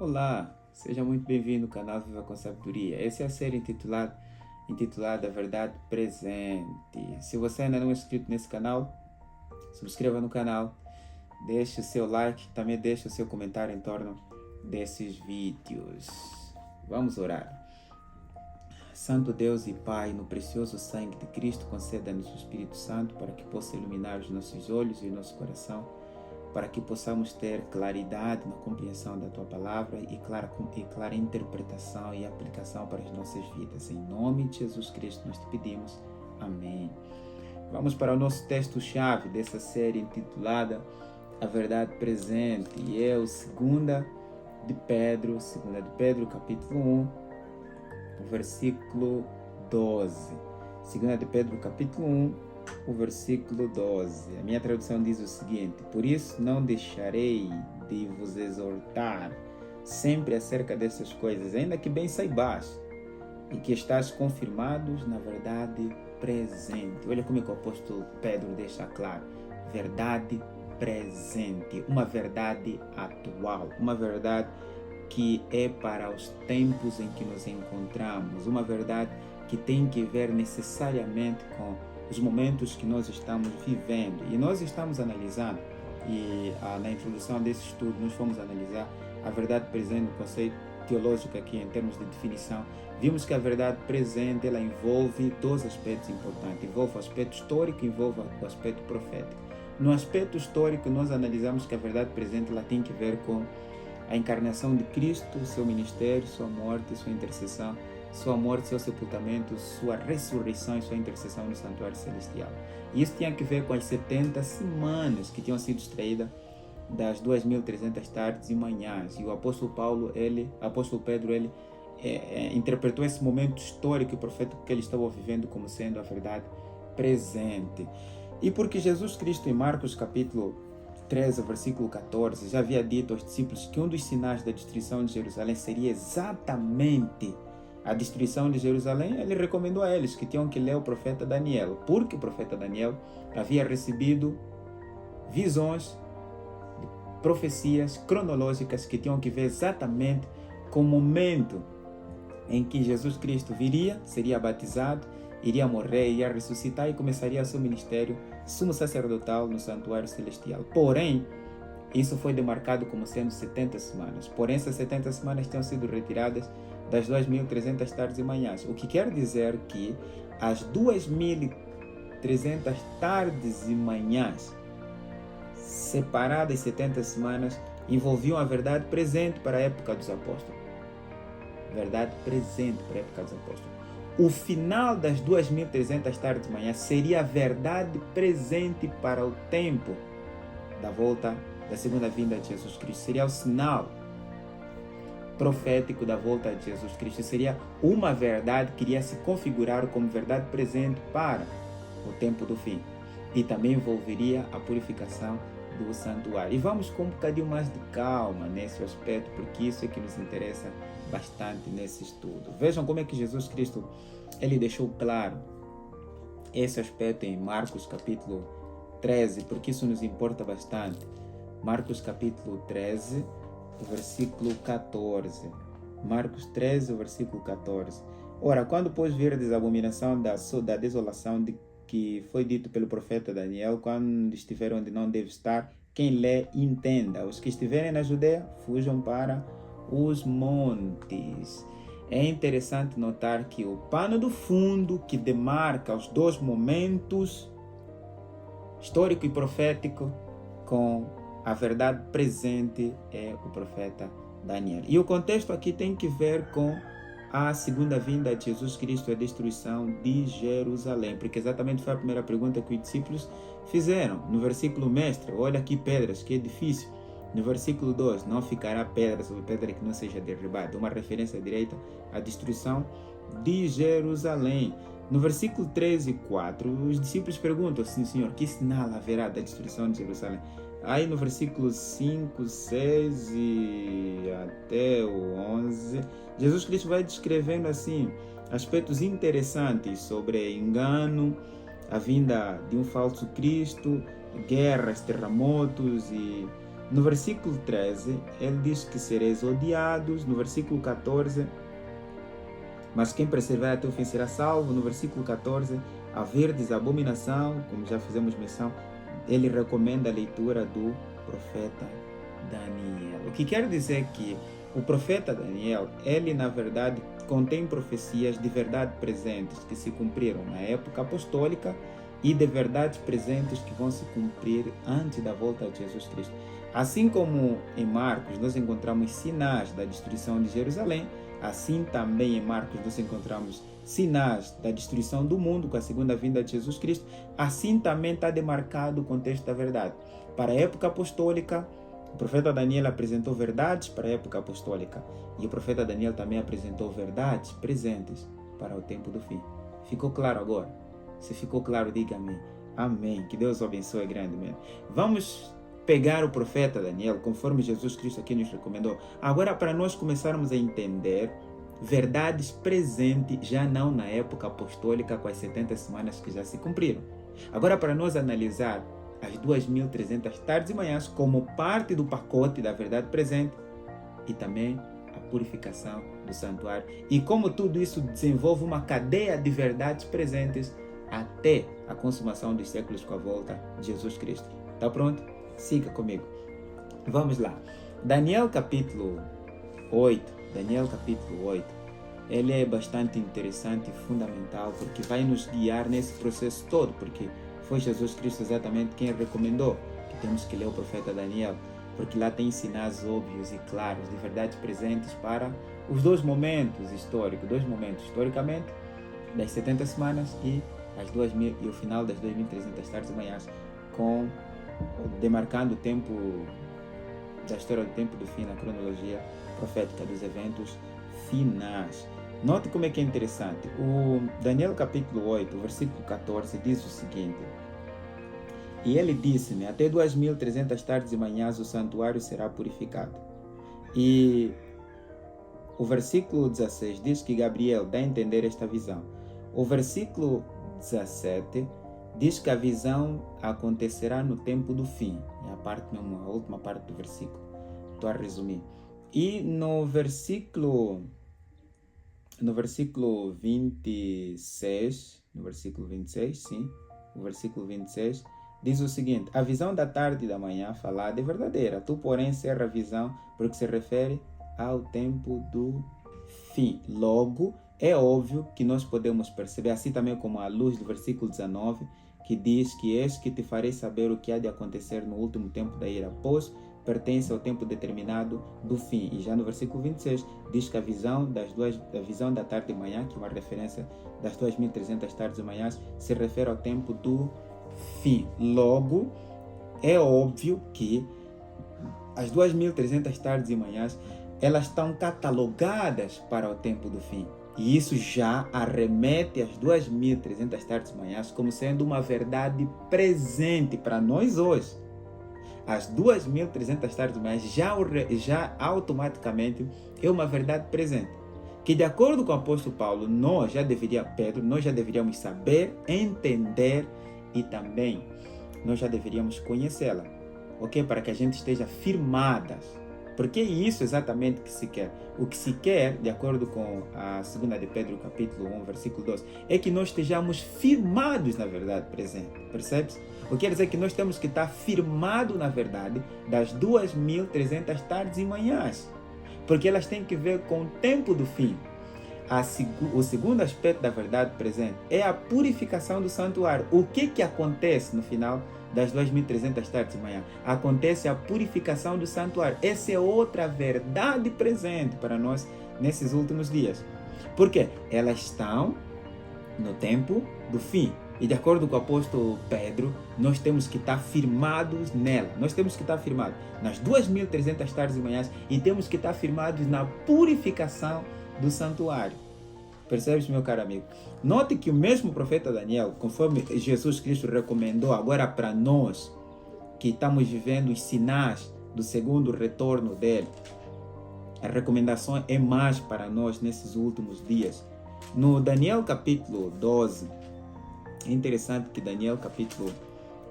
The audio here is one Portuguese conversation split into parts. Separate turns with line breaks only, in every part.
Olá, seja muito bem-vindo ao canal Viva com Sabedoria. Essa é a série intitulada Verdade Presente. Se você ainda não é inscrito nesse canal, subscreva no canal, deixe o seu like, também deixe o seu comentário em torno desses vídeos. Vamos orar. Santo Deus e Pai, no precioso sangue de Cristo, conceda-nos o Espírito Santo para que possa iluminar os nossos olhos e o nosso coração, para que possamos ter claridade na compreensão da Tua Palavra e clara interpretação e aplicação para as nossas vidas. Em nome de Jesus Cristo nós te pedimos. Amém. Vamos para o nosso texto-chave dessa série intitulada A Verdade Presente, e é o 2 de Pedro, capítulo 1, o versículo 12. 2 de Pedro, capítulo 1, o versículo 12. A minha tradução diz o seguinte: Por isso não deixarei de vos exortar sempre acerca dessas coisas, ainda que bem saibais, e que estás confirmados na verdade presente. Olha como é que o apóstolo Pedro deixa claro: verdade presente, uma verdade atual, uma verdade que é para os tempos em que nos encontramos, uma verdade que tem que ver necessariamente com os momentos que nós estamos vivendo. E nós estamos analisando, e na introdução desse estudo nós fomos analisar a verdade presente no conceito teológico aqui em termos de definição. Vimos que a verdade presente ela envolve dois aspectos importantes: envolve o aspecto histórico e envolve o aspecto profético. No aspecto histórico nós analisamos que a verdade presente ela tem que ver com a encarnação de Cristo, seu ministério, sua morte, sua intercessão, sua morte, seu sepultamento, sua ressurreição e sua intercessão no santuário celestial. E isso tinha que ver com as 70 semanas que tinham sido extraídas das 2.300 tardes e manhãs. E o apóstolo Pedro, interpretou esse momento histórico e profético que ele estava vivendo como sendo a verdade presente. E porque Jesus Cristo, em Marcos capítulo 13, versículo 14, já havia dito aos discípulos que um dos sinais da destruição de Jerusalém seria exatamente a destruição de Jerusalém, ele recomendou a eles que tinham que ler o profeta Daniel, porque o profeta Daniel havia recebido visões, profecias cronológicas que tinham que ver exatamente com o momento em que Jesus Cristo viria, seria batizado, iria morrer, iria ressuscitar e começaria o seu ministério sumo sacerdotal no santuário celestial. Porém, isso foi demarcado como sendo 70 semanas. Porém, essas 70 semanas tinham sido retiradas das 2.300 tardes e manhãs. O que quer dizer que as 2.300 tardes e manhãs, separadas 70 semanas, envolviam a verdade presente para a época dos apóstolos. Verdade presente para a época dos apóstolos. O final das 2.300 tardes de manhã seria a verdade presente para o tempo da volta, da segunda vinda de Jesus Cristo. Seria o sinal profético da volta de Jesus Cristo. Seria uma verdade que iria se configurar como verdade presente para o tempo do fim. E também envolveria a purificação do santuário. E vamos com um bocadinho mais de calma nesse aspecto, porque isso é que nos interessa bastante nesse estudo. Vejam como é que Jesus Cristo ele deixou claro esse aspecto em Marcos capítulo 13, porque isso nos importa bastante. Marcos capítulo 13, versículo 14. Marcos 13, versículo 14. Ora, quando pois virdes a abominação da desolação de que foi dito pelo profeta Daniel, quando estiver onde não deve estar, quem lê entenda. Os que estiverem na Judeia, fujam para os montes. É interessante notar que o pano do fundo que demarca os dois momentos, histórico e profético, com a verdade presente, é o profeta Daniel. E o contexto aqui tem que ver com a segunda vinda de Jesus Cristo e a destruição de Jerusalém, porque exatamente foi a primeira pergunta que os discípulos fizeram. No versículo mestre, olha aqui pedras, que edifício. No versículo 2, não ficará pedra sobre pedra que não seja derribada. Uma referência direta à destruição de Jerusalém. No versículo 3 e 4, os discípulos perguntam assim: Senhor, que sinal haverá da destruição de Jerusalém? Aí no versículo 5, 6 e até o 11, Jesus Cristo vai descrevendo assim aspectos interessantes sobre engano, a vinda de um falso Cristo, guerras, terremotos e No versículo 13, ele diz que sereis odiados. No versículo 14, mas quem perseverar até o fim será salvo. No versículo 14, a verdes abominação, como já fizemos menção, ele recomenda a leitura do profeta Daniel. O que quer dizer que o profeta Daniel, ele na verdade contém profecias de verdade presentes que se cumpriram na época apostólica e de verdades presentes que vão se cumprir antes da volta de Jesus Cristo. Assim como em Marcos nós encontramos sinais da destruição de Jerusalém, assim também em Marcos nós encontramos sinais da destruição do mundo com a segunda vinda de Jesus Cristo. Assim também está demarcado o contexto da verdade. Para a época apostólica, o profeta Daniel apresentou verdades para a época apostólica e o profeta Daniel também apresentou verdades presentes para o tempo do fim. Ficou claro agora? Se ficou claro, diga amém. Amém. Que Deus o abençoe grandemente. Vamos pegar o profeta Daniel, conforme Jesus Cristo aqui nos recomendou. Agora, para nós começarmos a entender verdades presentes, já não na época apostólica, com as 70 semanas que já se cumpriram. Agora, para nós analisar as 2.300 tardes e manhãs como parte do pacote da verdade presente e também a purificação do santuário. E como tudo isso desenvolve uma cadeia de verdades presentes até a consumação dos séculos com a volta de Jesus Cristo. Está pronto? Siga comigo. Vamos lá. Daniel capítulo 8. Daniel capítulo 8. Ele é bastante interessante e fundamental porque vai nos guiar nesse processo todo, porque foi Jesus Cristo exatamente quem recomendou que temos que ler o profeta Daniel, porque lá tem sinais óbvios e claros de verdades presentes para os dois momentos históricos, historicamente, das 70 semanas e o final das 2.300 tardes e manhãs, demarcando o tempo da história do tempo do fim na cronologia profética dos eventos finais. Note como é que é interessante. O Daniel capítulo 8, versículo 14, diz o seguinte: e ele disse-me, até 2.300 tardes e manhãs o santuário será purificado. E o versículo 16 diz que Gabriel dá a entender esta visão. O versículo 17 diz que a visão acontecerá no tempo do fim. É a última parte do versículo. Estou a resumir. E no versículo 26, o versículo 26, diz o seguinte: a visão da tarde e da manhã falada é verdadeira. Tu, porém, cerra a visão, porque se refere ao tempo do fim. Logo, é óbvio que nós podemos perceber, assim também como a luz do versículo 19, que diz que eis que te farei saber o que há de acontecer no último tempo da ira, pois pertence ao tempo determinado do fim. E já no versículo 26 diz que a visão da tarde e manhã, que é uma referência das 2.300 tardes e manhãs, se refere ao tempo do fim. Logo, é óbvio que as 2.300 tardes e manhãs, elas estão catalogadas para o tempo do fim. E isso já arremete às 2.300 tardes e manhãs como sendo uma verdade presente para nós hoje. As 2.300 tardes e manhãs já automaticamente é uma verdade presente. Que de acordo com o apóstolo Paulo, nós já deveríamos saber, entender e também nós já deveríamos conhecê-la. Ok? Para que a gente esteja firmadas. Porque é isso exatamente que se quer. O que se quer, de acordo com a 2 de Pedro, capítulo 1, versículo 12, é que nós estejamos firmados na verdade presente. Percebes? O que quer dizer que nós temos que estar firmados na verdade das 2.300 tardes e manhãs. Porque elas têm que ver com o tempo do fim. O segundo aspecto da verdade presente é a purificação do santuário. O que acontece no final das 2.300 tardes de manhã? Acontece a purificação do santuário. Essa é outra verdade presente para nós nesses últimos dias. Porque elas estão no tempo do fim. E de acordo com o apóstolo Pedro, nós temos que estar firmados nela. Nós temos que estar firmados nas 2.300 tardes de manhãs e temos que estar firmados na purificação do santuário. Percebes, meu caro amigo? Note que o mesmo profeta Daniel, conforme Jesus Cristo recomendou agora para nós, que estamos vivendo os sinais do segundo retorno dele, a recomendação é mais para nós nesses últimos dias. No Daniel capítulo 12, é interessante que Daniel capítulo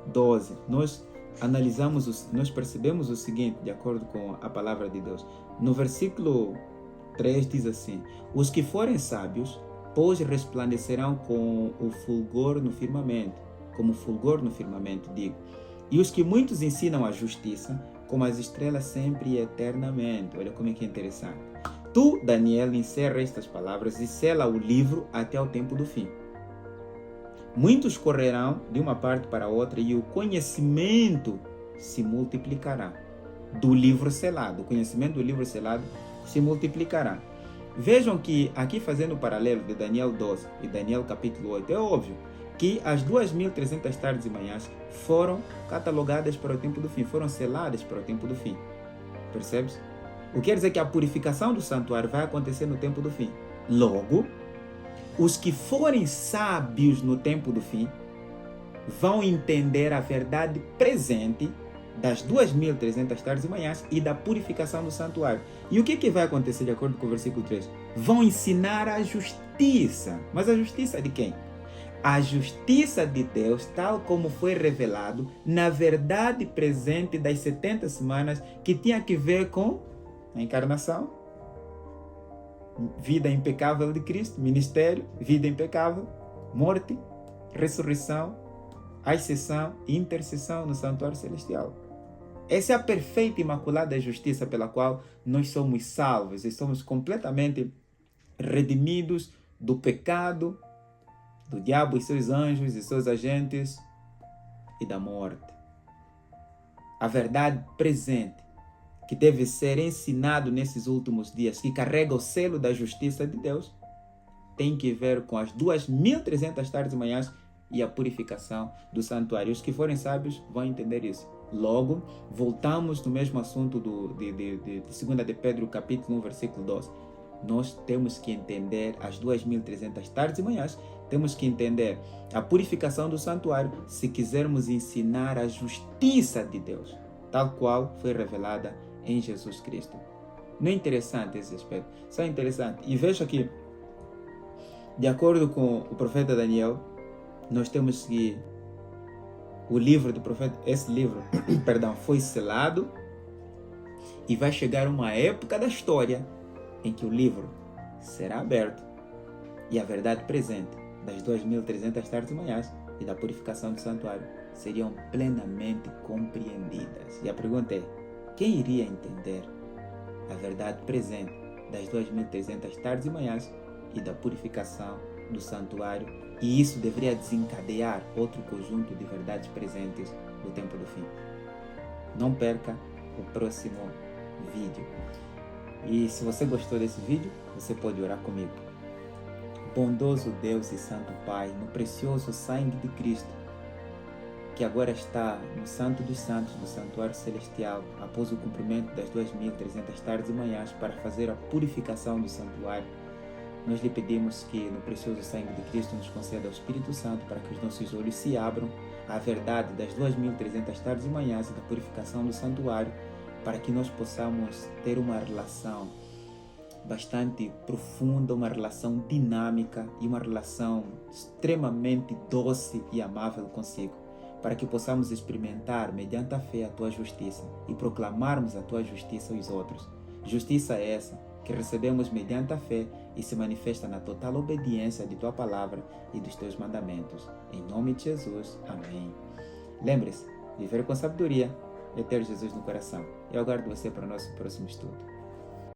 12, nós nós percebemos o seguinte, de acordo com a palavra de Deus. No versículo 3 diz assim: os que forem sábios, pois resplandecerão com o fulgor no firmamento, como fulgor no firmamento, digo. E os que muitos ensinam a justiça, como as estrelas sempre e eternamente. Olha como é que é interessante. Tu, Daniel, encerra estas palavras e sela o livro até o tempo do fim. Muitos correrão de uma parte para outra e o conhecimento se multiplicará. Do livro selado, o conhecimento do livro selado se multiplicará. Vejam que aqui, fazendo o paralelo de Daniel 12 e Daniel capítulo 8, é óbvio que as 2.300 tardes e manhãs foram catalogadas para o tempo do fim, foram seladas para o tempo do fim. Percebes? O que quer dizer que a purificação do santuário vai acontecer no tempo do fim. Logo, os que forem sábios no tempo do fim vão entender a verdade presente das 2.300 tardes e manhãs e da purificação do santuário. E o que vai acontecer de acordo com o versículo 3? Vão ensinar a justiça. Mas a justiça de quem? A justiça de Deus, tal como foi revelado na verdade presente das 70 semanas, que tinha que ver com a encarnação, vida impecável de Cristo, ministério, vida impecável, morte, ressurreição, ascensão e intercessão no santuário celestial. Essa é a perfeita e imaculada justiça pela qual nós somos salvos e somos completamente redimidos do pecado, do diabo e seus anjos e seus agentes e da morte. A verdade presente que deve ser ensinado nesses últimos dias, que carrega o selo da justiça de Deus, tem que ver com as 2.300 tardes e manhãs e a purificação do santuário. Os que forem sábios vão entender isso. Logo, voltamos no mesmo assunto de 2 de Pedro, capítulo 1, versículo 12. Nós temos que entender as 2.300 tardes e manhãs, temos que entender a purificação do santuário se quisermos ensinar a justiça de Deus, tal qual foi revelada em Jesus Cristo. Não é interessante esse aspecto? Isso é interessante. E veja que, de acordo com o profeta Daniel, nós temos que o livro do profeta, esse livro, foi selado e vai chegar uma época da história em que o livro será aberto e a verdade presente das 2.300 tardes e manhãs e da purificação do santuário seriam plenamente compreendidas. E a pergunta é: quem iria entender a verdade presente das 2.300 tardes e manhãs e da purificação do santuário? E isso deveria desencadear outro conjunto de verdades presentes do tempo do fim. Não perca o próximo vídeo. E se você gostou desse vídeo, você pode orar comigo. Bondoso Deus e Santo Pai, no precioso sangue de Cristo, que agora está no Santo dos Santos do Santuário Celestial, após o cumprimento das 2.300 tardes e manhãs para fazer a purificação do santuário, nós lhe pedimos que no precioso sangue de Cristo nos conceda o Espírito Santo para que os nossos olhos se abram à verdade das 2.300 tardes e manhãs e da purificação do santuário, para que nós possamos ter uma relação bastante profunda, uma relação dinâmica e uma relação extremamente doce e amável consigo, para que possamos experimentar mediante a fé a Tua justiça e proclamarmos a Tua justiça aos outros. Justiça é essa que recebemos mediante a fé e se manifesta na total obediência de Tua palavra e dos Teus mandamentos. Em nome de Jesus. Amém. Lembre-se, viver com sabedoria é ter Jesus no coração. Eu aguardo você para o nosso próximo estudo.